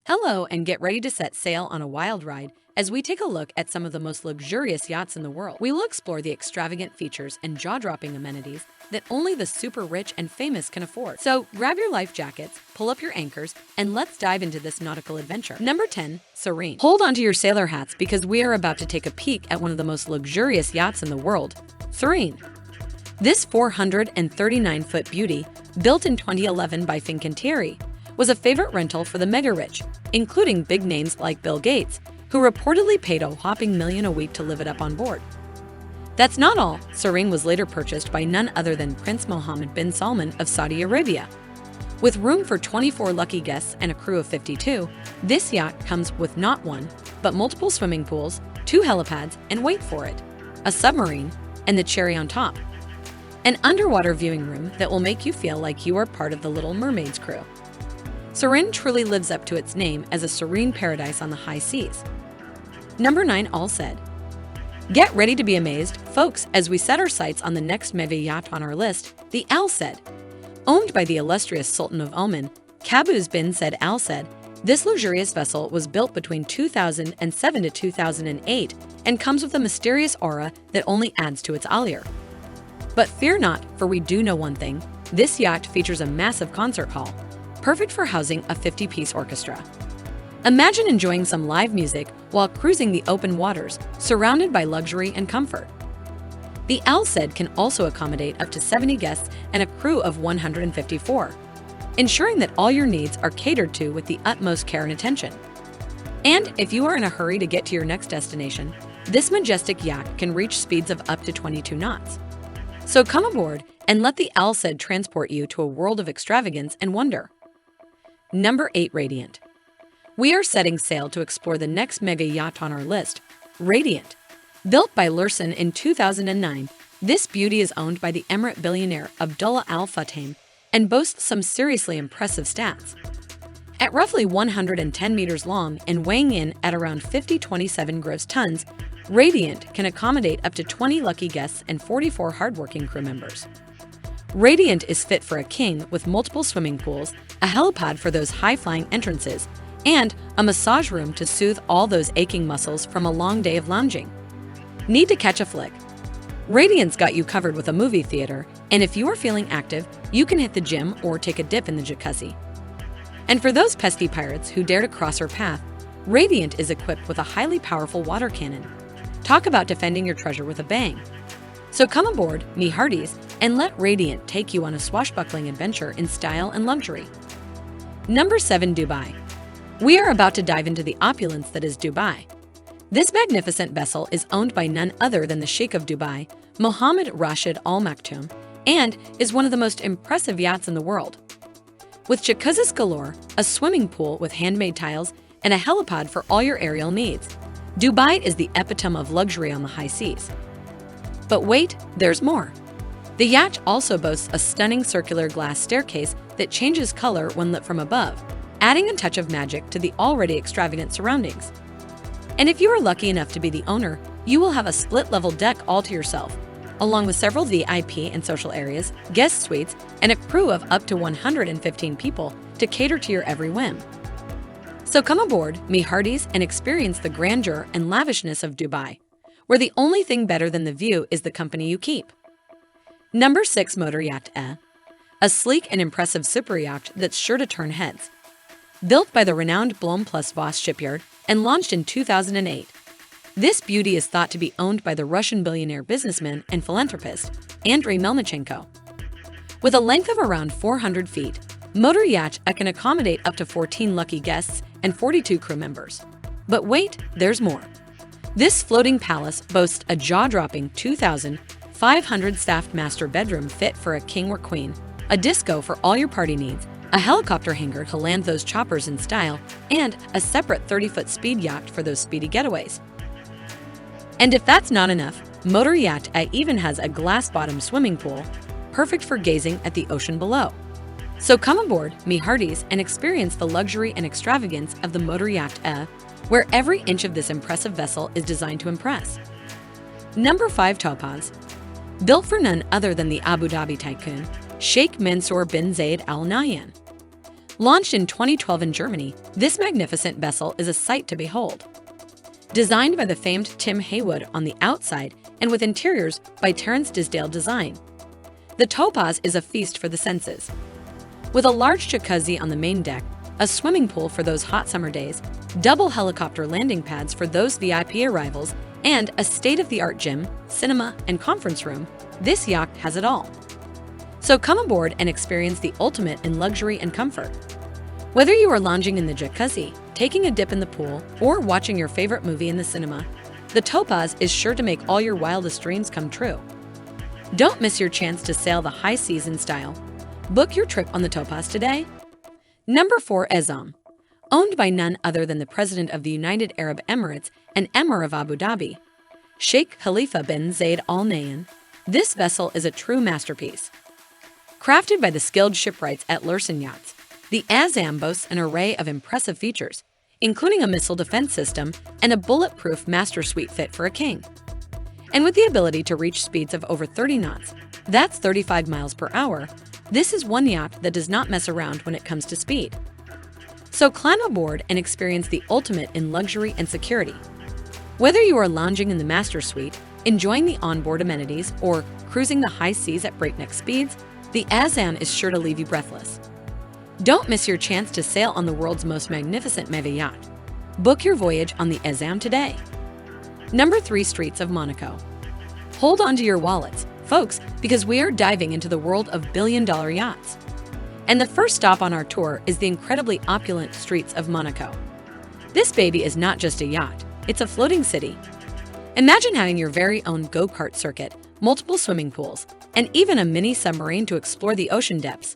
Hello, and get ready to set sail on a wild ride as we take a look at some of the most luxurious yachts in the world. We will explore the extravagant features and jaw-dropping amenities that only the super rich and famous can afford. So grab your life jackets, pull up your anchors, and let's dive into this nautical adventure. Number 10. Serene. Hold on to your sailor hats because we are about to take a peek at one of the most luxurious yachts in the world, Serene. This 439-foot beauty, built in 2011 by Fincantieri, was a favorite rental for the mega-rich, including big names like Bill Gates, who reportedly paid a whopping $1 million a week to live it up on board. That's not all. Serene was later purchased by none other than Prince Mohammed bin Salman of Saudi Arabia. With room for 24 lucky guests and a crew of 52, this yacht comes with not one, but multiple swimming pools, 2 helipads, and wait for it, a submarine, and the cherry on top, an underwater viewing room that will make you feel like you are part of the Little Mermaid's crew. Serene truly lives up to its name as a serene paradise on the high seas. Number 9. Al Said. Get ready to be amazed, folks, as we set our sights on the next mega yacht on our list, the Al Said. Owned by the illustrious Sultan of Oman, Qaboos bin Said Al Said, this luxurious vessel was built between 2007 to 2008 and comes with a mysterious aura that only adds to its allure. But fear not, for we do know one thing: this yacht features a massive concert hall, perfect for housing a 50-piece orchestra. Imagine enjoying some live music while cruising the open waters, surrounded by luxury and comfort. The Al Said can also accommodate up to 70 guests and a crew of 154, ensuring that all your needs are catered to with the utmost care and attention. And if you are in a hurry to get to your next destination, this majestic yacht can reach speeds of up to 22 knots. So come aboard and let the Al Said transport you to a world of extravagance and wonder. Number 8. Radiant. We are setting sail to explore the next mega yacht on our list, Radiant. Built by Lursen in 2009, this beauty is owned by the Emirate billionaire Abdullah Al Futtaim and boasts some seriously impressive stats. At roughly 110 meters long and weighing in at around 27 gross tons, Radiant can accommodate up to 20 lucky guests and 44 hardworking crew members. Radiant is fit for a king with multiple swimming pools, a helipad for those high-flying entrances, and a massage room to soothe all those aching muscles from a long day of lounging. Need to catch a flick? Radiant's got you covered with a movie theater, and if you are feeling active, you can hit the gym or take a dip in the jacuzzi. And for those pesky pirates who dare to cross her path, Radiant is equipped with a highly powerful water cannon. Talk about defending your treasure with a bang. So come aboard, me hearties, and let Radiant take you on a swashbuckling adventure in style and luxury. Number 7. Dubai. We are about to dive into the opulence that is Dubai. This magnificent vessel is owned by none other than the Sheikh of Dubai, Mohammed Rashid Al Maktoum, and is one of the most impressive yachts in the world. With jacuzzis galore, a swimming pool with handmade tiles, and a helipad for all your aerial needs, Dubai is the epitome of luxury on the high seas. But wait, there's more. The yacht also boasts a stunning circular glass staircase that changes color when lit from above, adding a touch of magic to the already extravagant surroundings. And if you are lucky enough to be the owner, you will have a split-level deck all to yourself, along with several VIP and social areas, guest suites, and a crew of up to 115 people to cater to your every whim. So come aboard, me hearties, and experience the grandeur and lavishness of Dubai, where the only thing better than the view is the company you keep. Number 6. Motor Yacht. A sleek and impressive super yacht that's sure to turn heads. Built by the renowned Blohm plus Voss shipyard and launched in 2008, this beauty is thought to be owned by the Russian billionaire businessman and philanthropist, Andrei Melnichenko. With a length of around 400 feet, Motor Yacht can accommodate up to 14 lucky guests and 42 crew members. But wait, there's more. This floating palace boasts a jaw-dropping 2,500 staffed master bedroom fit for a king or queen, a disco for all your party needs, a helicopter hangar to land those choppers in style, and a separate 30-foot speed yacht for those speedy getaways. And if that's not enough, Motor Yacht even has a glass-bottom swimming pool, perfect for gazing at the ocean below. So come aboard, me hearties, and experience the luxury and extravagance of the Motor Yacht, where every inch of this impressive vessel is designed to impress. Number 5. Topaz. Built for none other than the Abu Dhabi tycoon, Sheikh Mansour bin Zayed Al Nahyan. Launched in 2012 in Germany, this magnificent vessel is a sight to behold. Designed by the famed Tim Haywood on the outside and with interiors by Terence Disdale Design, the Topaz is a feast for the senses. With a large jacuzzi on the main deck, a swimming pool for those hot summer days, double helicopter landing pads for those VIP arrivals, and a state-of-the-art gym, cinema, and conference room, this yacht has it all. So come aboard and experience the ultimate in luxury and comfort. Whether you are lounging in the jacuzzi, taking a dip in the pool, or watching your favorite movie in the cinema, the Topaz is sure to make all your wildest dreams come true. Don't miss your chance to sail the high seas in style. Book your trip on the Topaz today. Number 4. Ezam. Owned by none other than the President of the United Arab Emirates and Emir of Abu Dhabi, Sheikh Khalifa bin Zayed Al Nahyan, this vessel is a true masterpiece. Crafted by the skilled shipwrights at Lursen Yachts, the Azam boasts an array of impressive features, including a missile defense system and a bulletproof master suite fit for a king. And with the ability to reach speeds of over 30 knots, that's 35 miles per hour, this is one yacht that does not mess around when it comes to speed. So climb aboard and experience the ultimate in luxury and security. Whether you are lounging in the master suite, enjoying the onboard amenities, or cruising the high seas at breakneck speeds, the Azam is sure to leave you breathless. Don't miss your chance to sail on the world's most magnificent mega yacht. Book your voyage on the Azam today. Number 3. Streets of Monaco. Hold on to your wallets, folks, because we are diving into the world of billion-dollar yachts. And the first stop on our tour is the incredibly opulent streets of Monaco. This baby is not just a yacht, it's a floating city. Imagine having your very own go-kart circuit, multiple swimming pools, and even a mini submarine to explore the ocean depths.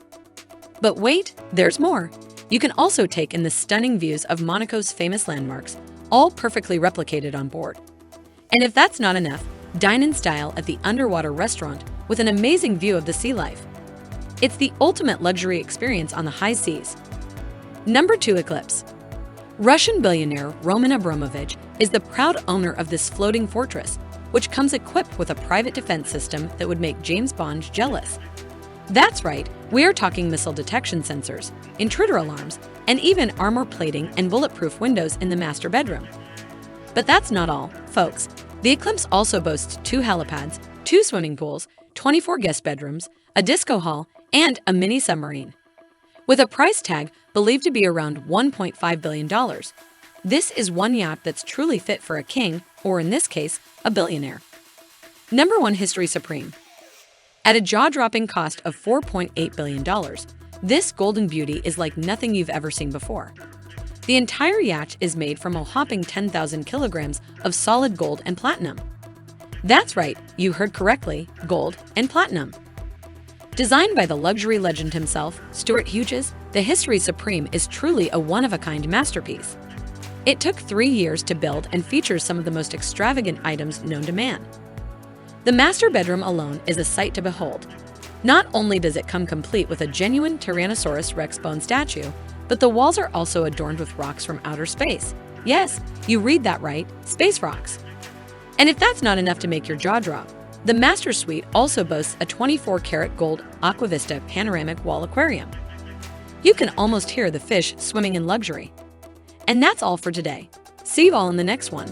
But wait, there's more. You can also take in the stunning views of Monaco's famous landmarks, all perfectly replicated on board. And if that's not enough, dine in style at the underwater restaurant with an amazing view of the sea life. It's the ultimate luxury experience on the high seas. Number 2. Eclipse. Russian billionaire Roman Abramovich is the proud owner of this floating fortress, which comes equipped with a private defense system that would make James Bond jealous. That's right, we are talking missile detection sensors, intruder alarms, and even armor plating and bulletproof windows in the master bedroom. But that's not all, folks. The Eclipse also boasts 2 helipads, 2 swimming pools, 24 guest bedrooms, a disco hall, and a mini submarine. With a price tag believed to be around $1.5 billion, this is one yacht that's truly fit for a king, or in this case, a billionaire. Number 1. History Supreme. At a jaw-dropping cost of $4.8 billion, this golden beauty is like nothing you've ever seen before. The entire yacht is made from a whopping 10,000 kilograms of solid gold and platinum. That's right, you heard correctly, gold and platinum. Designed by the luxury legend himself, Stuart Hughes, the History Supreme is truly a one-of-a-kind masterpiece. It took 3 years to build and features some of the most extravagant items known to man. The master bedroom alone is a sight to behold. Not only does it come complete with a genuine Tyrannosaurus Rex bone statue, but the walls are also adorned with rocks from outer space. Yes, you read that right, space rocks. And if that's not enough to make your jaw drop, the Master Suite also boasts a 24-karat gold Aquavista panoramic wall aquarium. You can almost hear the fish swimming in luxury. And that's all for today. See you all in the next one.